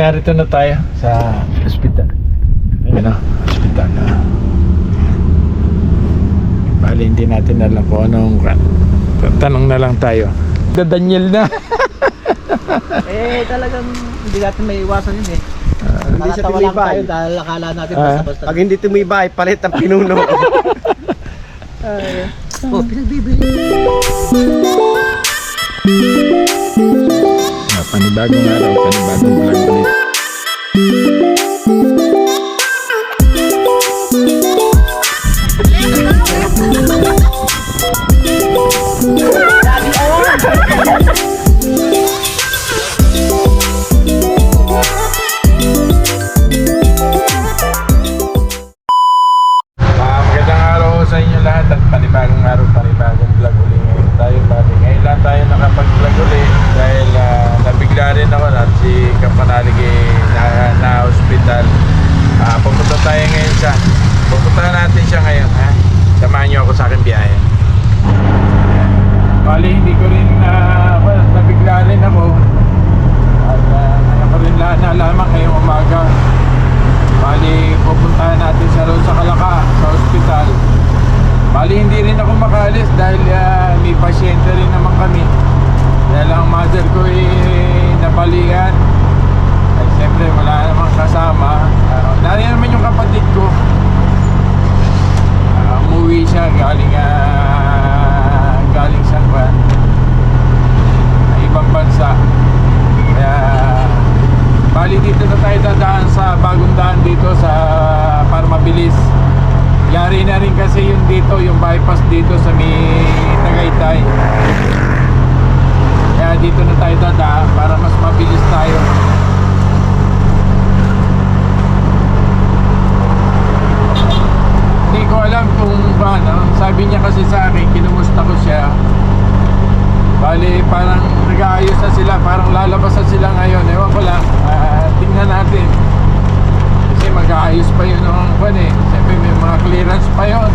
narito na tayo sa ospital. Ayun o, ospital na. Bali, hindi natin alam kung anong tanong na lang tayo. Daniel na. Talagang hindi natin may iwasan yun eh. Hindi siya Nakatawa lang tayo tumibay. dahil akala natin basta-basta. Pag hindi tumibay, palit ang pinuno. Oh, pinagbibili. Panibagong araw, panibagong vlog ulit. Magandang araw sa inyo lahat at panibagong araw, panibagong vlog ulit ngayon tayo. Bali, ngayon lang tayo nakapag-vlog ulit dahil nabigla rin ako at si Kampanalig na hospital. Pupunta tayo ngayon siya. Pupuntahan natin siya ngayon, ha? Samahan niyo ako sa aking biyahe. Bali, hindi ko rin nabigla rin ako at ngayon ko rin nalaman ngayong umaga. Bali, pupuntahan natin siya roon sa Kalaka, sa hospital. Bali, hindi rin ako makaalis dahil may pasyente rin naman kami. Dahil ang mother ko nabalian. Ay siyempre wala namang kasama. Nariyan naman yung kapatid ko. Umuwi siya galing sa ibang bansa. Kaya bali dito na tayo dadaan sa bagong daan dito para mabilis. Yari na rin kasi yung dito, yung bypass dito sa may Tagaytay. Kaya dito na tayo dadaan para mas mabilis tayo. Hindi ko alam kung paano. Sabi niya kasi sa akin, kinumusta ko siya. Bali, parang nag-aayos na sila, parang lalabas na sila ngayon. Ewan ko lang, tingnan natin. Kasi mag-aayos pa yun ng kwan eh. Siyempre may mga clearance pa yun.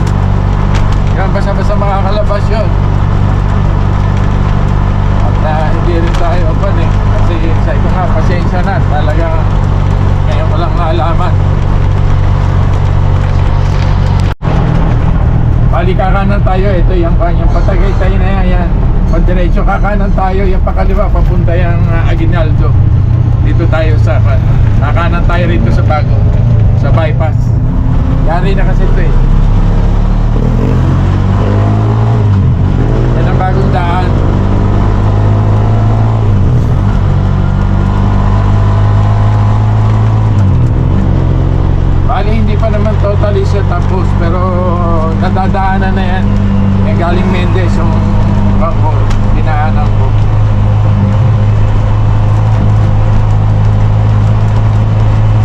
Kaya basta-basta makakalabas yun. At hindi rin tayo kwan eh. Kasi sa ito nga, pasensya na. Talagang ngayon ko lang naalaman. Bali, kakanan tayo. Ito yung Patagaytay na yan. Padiretso kakanan tayo. Yung pakaliwa, papunta yung Aguinaldo. Dito tayo sa kakanan tayo rito sa bago, sa bypass. Yari na kasi ito eh. Yan ang bagong daan. Bali, hindi pa naman totally siya tapos, pero nadadaanan na yan. Yung galing Mendez yung dinaanan ko.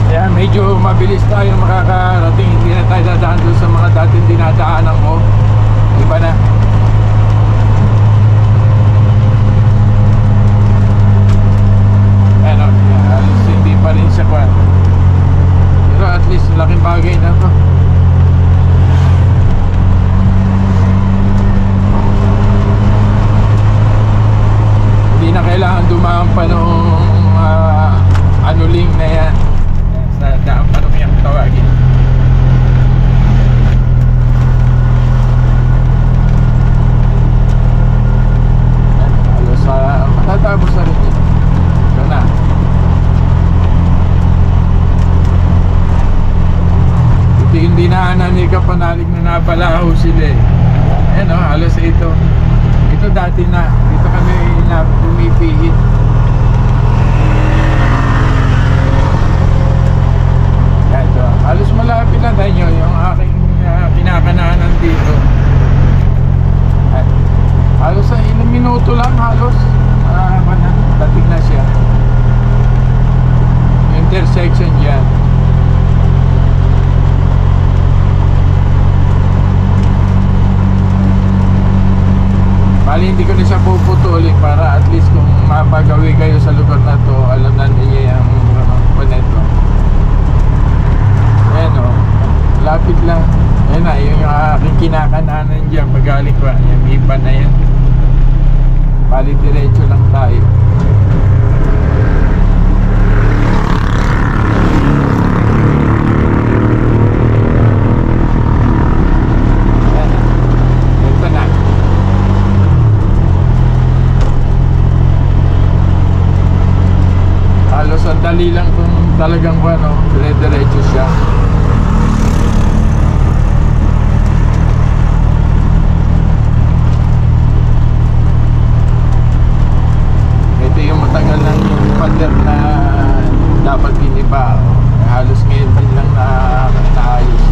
Kaya medyo mabilis tayo makakarating. Hindi na tayo dadaan doon sa mga dating dinadaanan ko. Iba na. Ano, halos hindi pa rin siya kwan. Pero at least laking bagay na to. Hindi na kailangan dumaan pa nung anuling na yan. Sa daan pa nung yung tawagin. Halos matatapos na rin yun. Ito na. Ito yung dinaanan ni Kapanalig na napalaho sila eh. Ayan o, halos ito. Ito dati na. Dito kami pumipihit. Yan ito. Halos malapit lang tayo yung aking pinakananan dito. At halos sa ilang minuto lang halos. Dating na siya. Intersection yan. Bali, hindi ko na siya puputulin para at least kung mapagawi kayo sa lugar na to, alam na niya yung paneto. Ayan o, lapit lang. Ayan na, yung aking kinakananan dyan, magaling ko, yung iba na yan. Bali, diretso lang tayo. ano, dire-diretso siya. Ito yung matagal lang yung pader na dapat giniba. Halos ngayon din lang na naayos.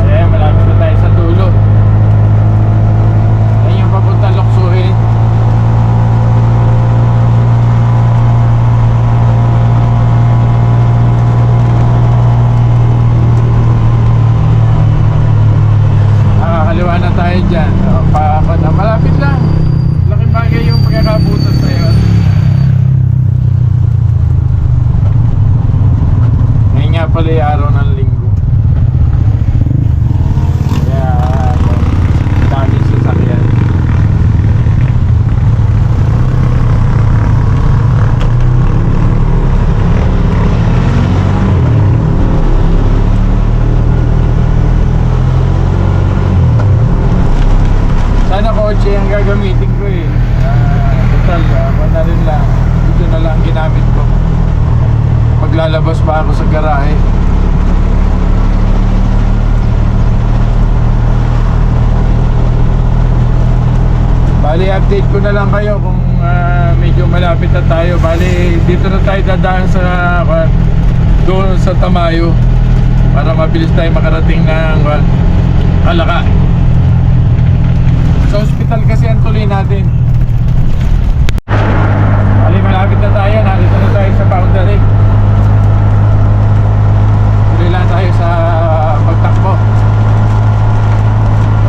Ayan, malapit na tayo sa dulo. Ayan yung papunta Luksuhin. Kaliwa na tayo dyan. Malapit lang. Laking bagay yung pagkakabutas na yun. Ngayon nga pala yung araw ng linggo. Kaya daming sasakyan. Sana kotse ang gagamitin ko eh. Total, ako na rin lang. Ito na lang ginamit ko. Paglalabas pa ako sa garahe. Bali, update ko na lang kayo kung medyo malapit na tayo. Bali, dito na tayo dadaan sa doon sa Tamayo para mabilis tayo makarating ng Alaka. Sa hospital kasi ang tuloy natin. Bali, malapit na tayo. Nandito na tayo sa boundary. Tuloy lang tayo sa pagtakbo.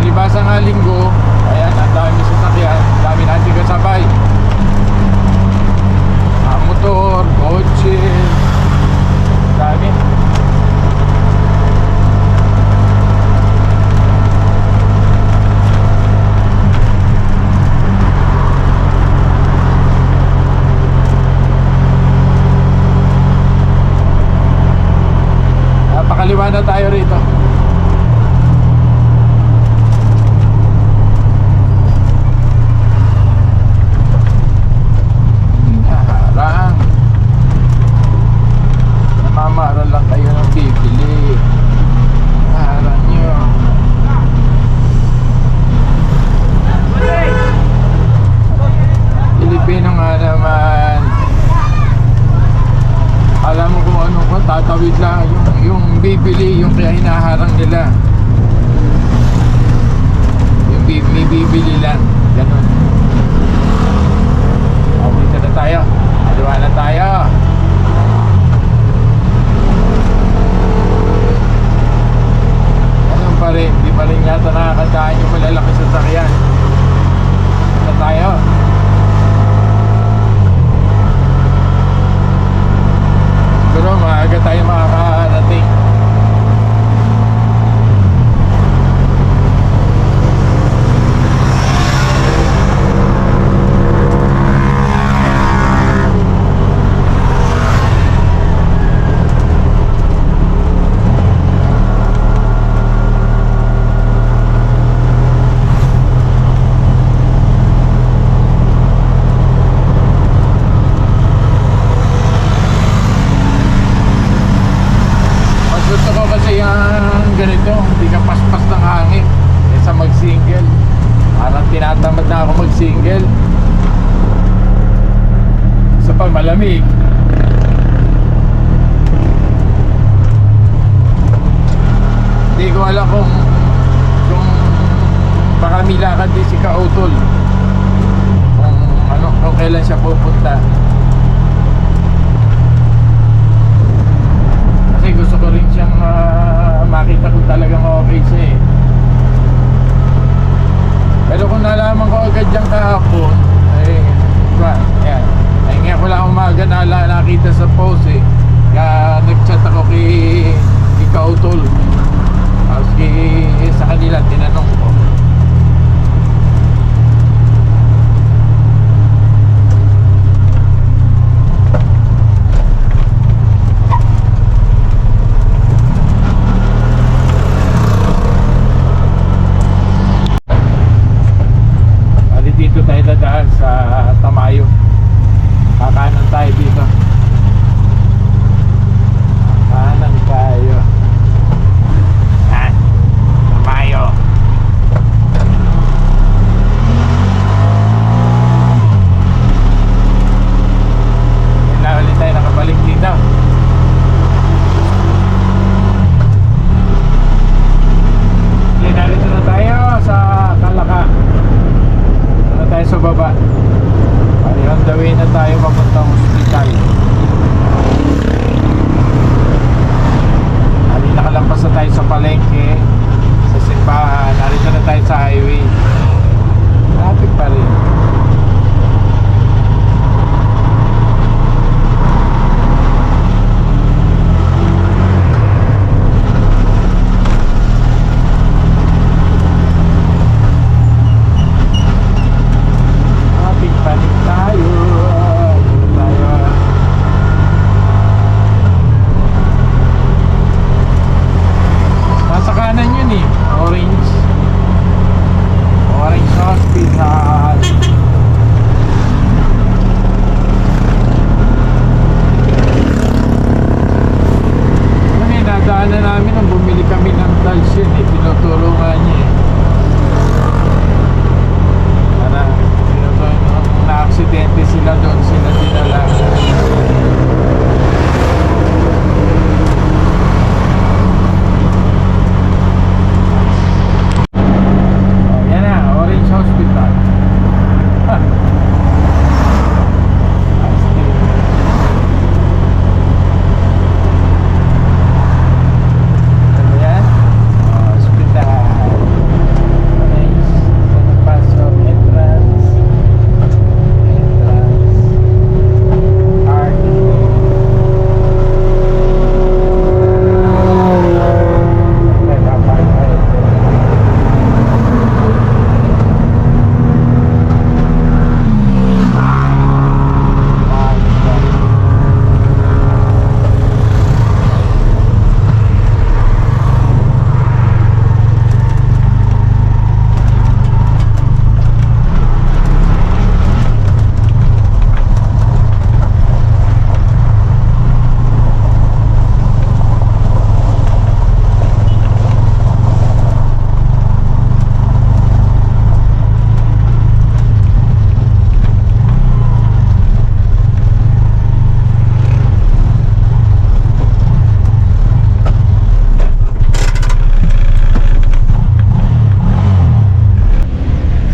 Malibasa nga linggo. Ayan, ang dami sasakyan. Ang dami natin kasabay. Motor, kotse. Dami. Pakaliwa na tayo rito. Harang. Namamara lang kayo ng bibili. Harang nyo. Pilipino nga naman. Alam mo kung ano ko, tatawid lang yung bibili, yung kaya hinaharang nila. Yung may bibili lang, ganun. Dito na tayo, aliwa na tayo. Ganun pa rin, di pa rin yata nakakadaan yung malalaki sa sakyan. Dito na tayo. Siguro maaga tayo makakarating. ganito, hindi ka paspas ng hangin kaysa mag-single. Parang tinatamad na ako mag-single. Isa pa, malamig. Hindi ko alam kung baka may lakad din si Kautol. Kung kailan siya pupunta. Kasi gusto ko rin siyang makita kung talagang okay siya eh. Pero kung nalaman ko agad dyan kahapon, ay, diba, yan. Ay nga ko lang umaga nakita sa post eh. Kaya nag-chat ako kay Kautol. Tapos sa kanila, tinanong ko. Dito tayo dadaan sa Tamayo. Kakanan tayo dito. Kakanan tayo. Yan. Tamayo. Kailan ulit tayo nakabalik dito. Okay, narito na tayo sa Kalaka. Tayo sa baba. Ay, on the way na tayo papuntang hospital. Ay, nakalampas na tayo sa palengke, sa simbahan. Narito na tayo sa highway. Traffic pa rin. Panik tayo. Nasa kanan yun eh. Orange Hospital. Ano eh, nadaanan namin nang bumili kami ng tiles yun eh. Tinuturo nga niya eh. Na-aksidente sila doon, sila dinala. Oh, yan na, Orange Hospital. Ano yan? Hospital. Orange, pasok, entrance.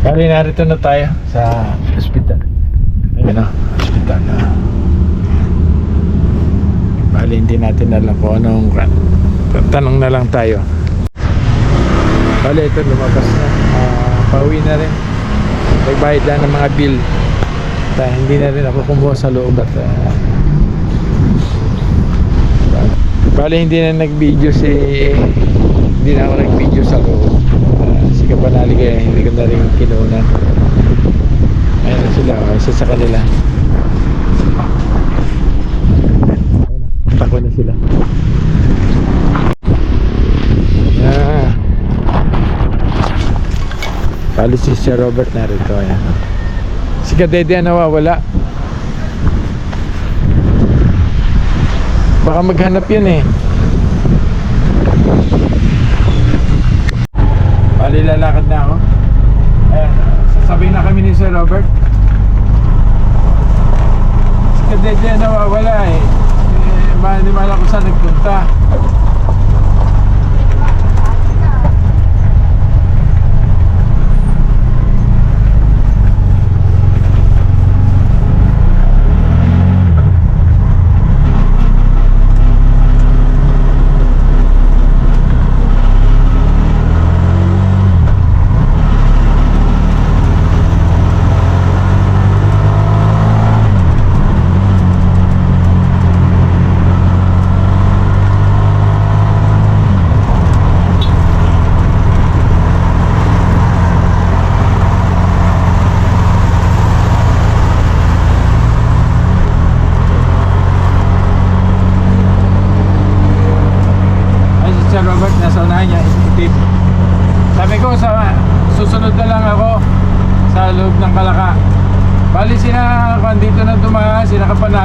Bali, narito na tayo sa hospital. Ayun na, hospital na. Bali, hindi natin alam kung anong tanong na lang tayo. Bali, ito lumabas na. Pauwi na rin. Nagbayad lang ng mga bill. Hindi na rin ako kumuha sa loob at bali, hindi na nag-video hindi na ako nag-video sa loob. Si Kapanali kaya hindi ko na rin kinunan. Ayun na sila, isa sa kanila. Tako na sila. Bali si Sir Robert na rito. Ayan. Si Kadede ang nawawala. Baka maghanap yun eh. Bali, lalakad na ako. Ayan, sasabihin na kami ni Sir Robert. Si Kadede ang nawawala eh. Hindi mo alam kung saan nagpunta.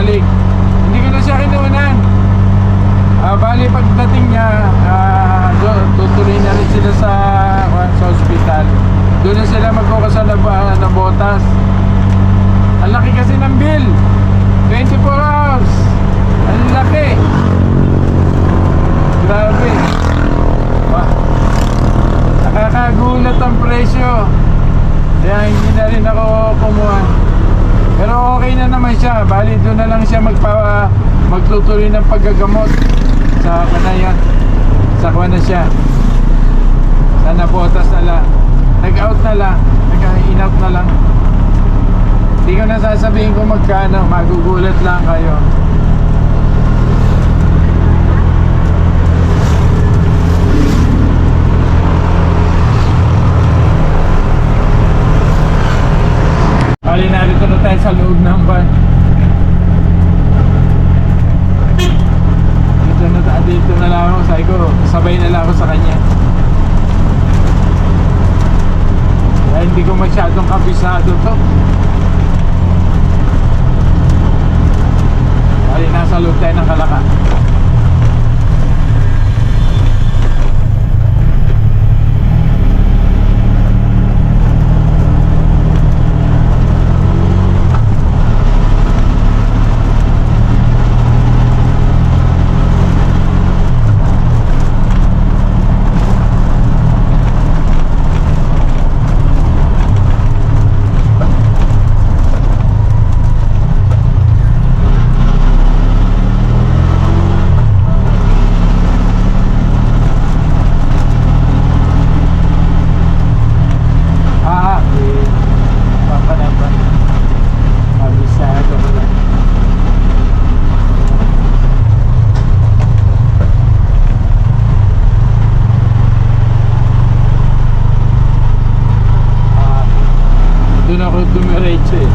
bumalik. Hindi ko na siya kinuunan. Bali pagdating niya, tutuloy na rin sila sa hospital. Doon na sila magkukasa na botas. Ang laki kasi ng bill. 24 hours. Ang laki. Grabe. Wah. Nakakagulat ang presyo. Kaya hindi na rin ako kumuha. Pero okay na naman siya. Bali doon na lang siya magtutuloy ng paggagamot. Sa kanayan. Sa kuha na siya. Sana botas na lang. Nag-out na lang. Nag-in-out na lang. Hindi ko na sasabihin kung magkano. Magugulat lang kayo. Bali, narito na tayo sa loob ng van. Dito na lang ako. Sabi ko, sabay na lang ako sa kanya. Kaya hindi ko masyadong kabisado to. Bali, nasa loob tayo ng Kalaka. Doon ako dumiretso eh.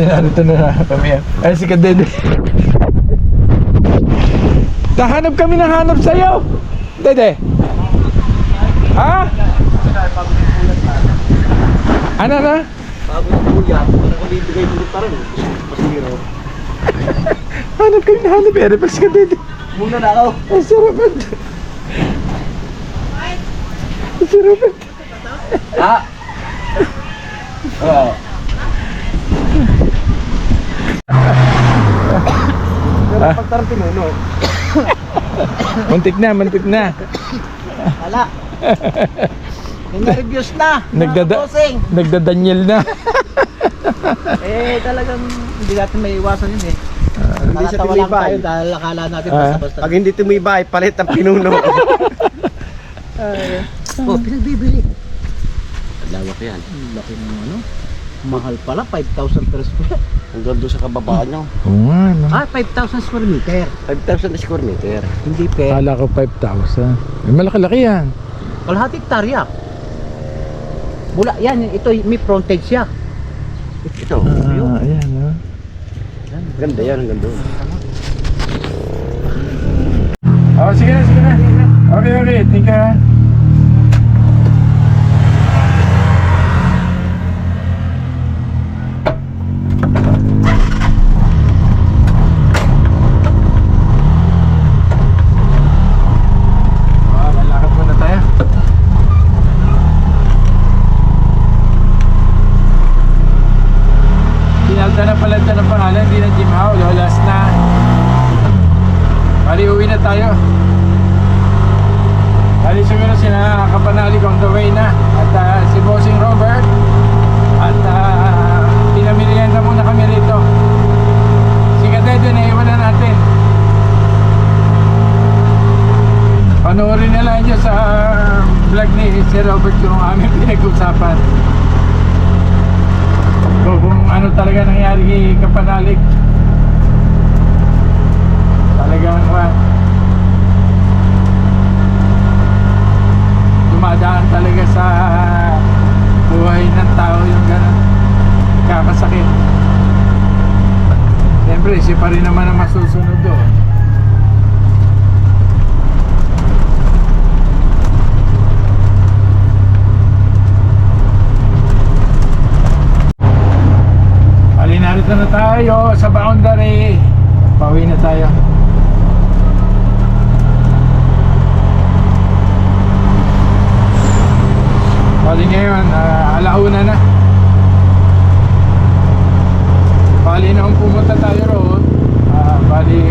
Narito na kami. Ay, si Kadede. Nahanap kami ng hanap sa'yo. Dede. Ha? Ano na? Bagong kuya, kung bibigay mo pa rin. Masiro. Hanap kami ng hanap. Pero pa si Kadede. Muna na ako. Ay, sarapan. Ay, sarapan. Ah! Oo. Pero pagtarating no? Muntik na. Wala. Reviews na. Nagda-Daniel na. Talagang hindi natin may iwasan yun eh. Hindi siya Nakatawa lang tumibay. tayo dahil akala natin basta-basta. Pag hindi tumibay, palit ang pinuno. Pinagbibili. Lawak yan. Laki ng ano. Mahal pala, 5,000 per square. Hanggang doon sa kababaan nyo. Oo nga, no? 5,000 square meter. 5,000 square meter. Hindi per. Kala ko 5,000. Malaki-laki yan. Kalahati hektarya. Mula yan, ito may frontage siya. Ito. Ayan, no? Ganda yan hanggang doon. Sige na. Okay. Think ka. Lalakad muna tayo. Pinalta na pala ito ng pangalan. Hindi na Jim Howe. Lolas na. Bali, uwi na tayo. Bali, siguro sila Kapanali on the way na. At si Bossing Robert. At pinamilihan na muna kami rito. Si Kadede na iwan na natin. Paano Panoorin na lang niyo sa vlog ni Sir Robert yung aming pinag-usapan. Kung ano talaga nangyari kay Kapanalig. Talagang dumadaan talaga sa buhay ng tao yung gano'n. Kakasakit. Siyempre, siya pa rin naman ang masusunod doon. Bali, narito na tayo sa boundary. Pauwi na tayo. Bali ngayon, alauna na. Bali noong pumunta tayo roon, bali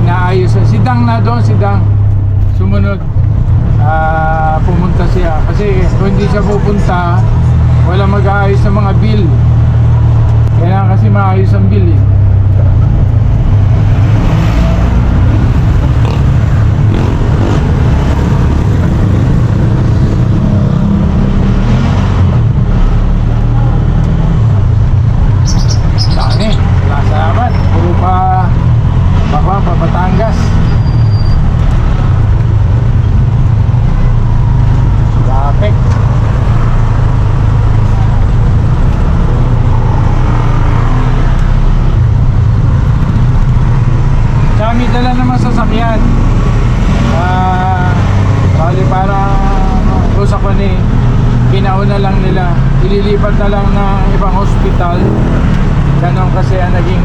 inaayos na. Si Dang na doon, si Dang. Sumunod, pumunta siya. Kasi kung hindi siya pupunta, wala mag-aayos ng mga bill. Kailangan kasi maayos ang bill eh. Dami, wala salamat. Puro pa Batangas. Traffic. Kami dala naman sasakyan. Bali para usak ko ni ginauna lang nila. Ililipat na lang ng ibang hospital. Ganon kasi ang naging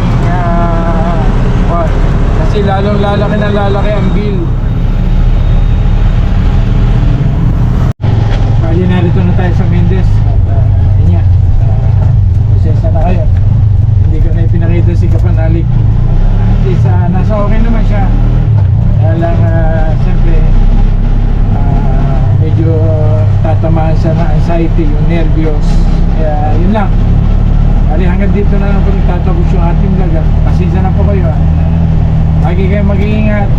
kasi lalong lalaki na lalaki ang bill. Bali narito na tayo sa Mendez at yun nga, prosesa na kayo. Hindi ko na ipinakita si Kapanalig. Nasa okay naman siya. Kaya lang siyempre medyo tatamaan siya ng anxiety, yung nervyos. Kaya yun lang. Kali hanggang dito na lang po nagtatapos yung ating vlog. Pasensya na po kayo. Lagi kayo mag-iingat.